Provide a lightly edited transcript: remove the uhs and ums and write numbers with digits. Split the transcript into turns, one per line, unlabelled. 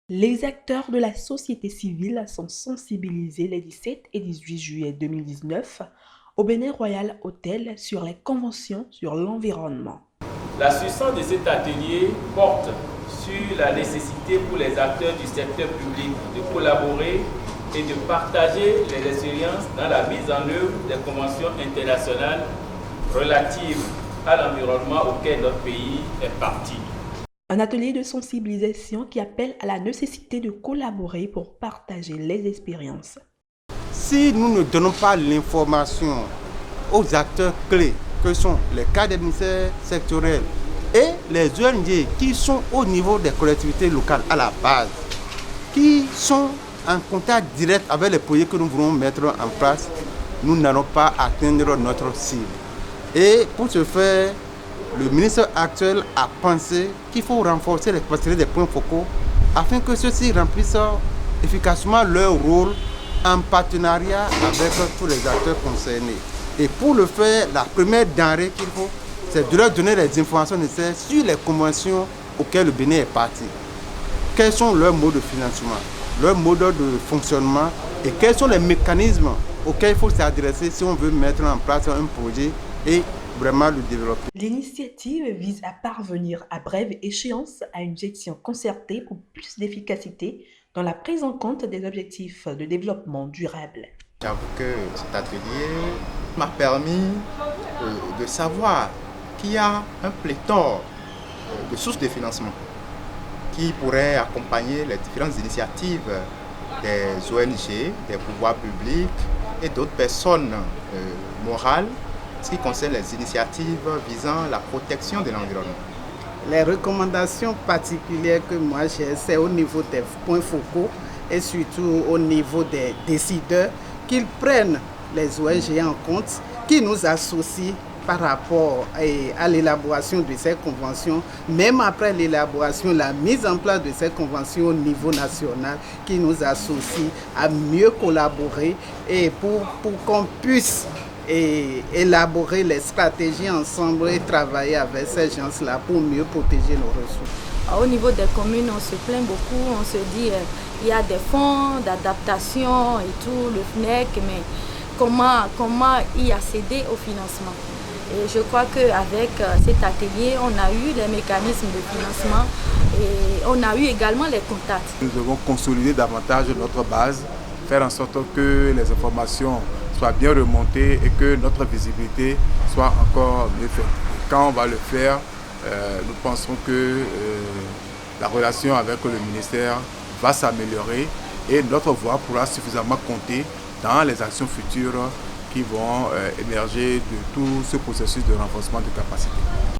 Les acteurs de la société civile sont sensibilisés les 17 et 18 juillet 2019 au Bénin Royal Hotel sur les conventions sur l'environnement.
La substance de cet atelier porte sur la nécessité pour les acteurs du secteur public de collaborer et de partager les expériences dans la mise en œuvre des conventions internationales relatives à l'environnement auquel notre pays est partie.
Un atelier de sensibilisation qui appelle à la nécessité de collaborer pour partager les expériences.
Si nous ne donnons pas l'information aux acteurs clés que sont les cadres des ministères sectoriels et les ONG qui sont au niveau des collectivités locales à la base, qui sont en contact direct avec les projets que nous voulons mettre en place, nous n'allons pas atteindre notre cible. Et pour ce faire, le ministre actuel a pensé qu'il faut renforcer les capacités des points focaux afin que ceux-ci remplissent efficacement leur rôle en partenariat avec tous les acteurs concernés. Et pour le faire, la première denrée qu'il faut, c'est de leur donner les informations nécessaires sur les conventions auxquelles le Bénin est parti. Quels sont leurs modes de financement, leurs modes de fonctionnement et quels sont les mécanismes auxquels il faut s'adresser si on veut mettre en place un projet et vraiment le développer.
L'initiative vise à parvenir à brève échéance à une gestion concertée pour plus d'efficacité dans la prise en compte des objectifs de développement durable.
J'avoue que cet atelier m'a permis de savoir qu'il y a un pléthore de sources de financement qui pourraient accompagner les différentes initiatives des ONG, des pouvoirs publics et d'autres personnes morales, ce qui concerne les initiatives visant la protection de l'environnement.
Les recommandations particulières que moi j'ai, c'est au niveau des points focaux et surtout au niveau des décideurs, qu'ils prennent les ONG en compte, qui nous associent par rapport à l'élaboration de ces conventions, même après l'élaboration, la mise en place de ces conventions au niveau national, qui nous associe à mieux collaborer et pour qu'on puisse élaborer les stratégies ensemble et travailler avec ces gens-là pour mieux protéger nos ressources.
Au niveau des communes, on se plaint beaucoup, on se dit il y a des fonds d'adaptation et tout, le FNEC, mais comment y accéder au financement? Et je crois qu'avec cet atelier, on a eu les mécanismes de financement et on a eu également les contacts.
Nous devons consolider davantage notre base, faire en sorte que les informations soient bien remontées et que notre visibilité soit encore mieux faite. Et quand on va le faire, nous pensons que la relation avec le ministère va s'améliorer et notre voix pourra suffisamment compter dans les actions futures qui vont émerger de tout ce processus de renforcement de capacité.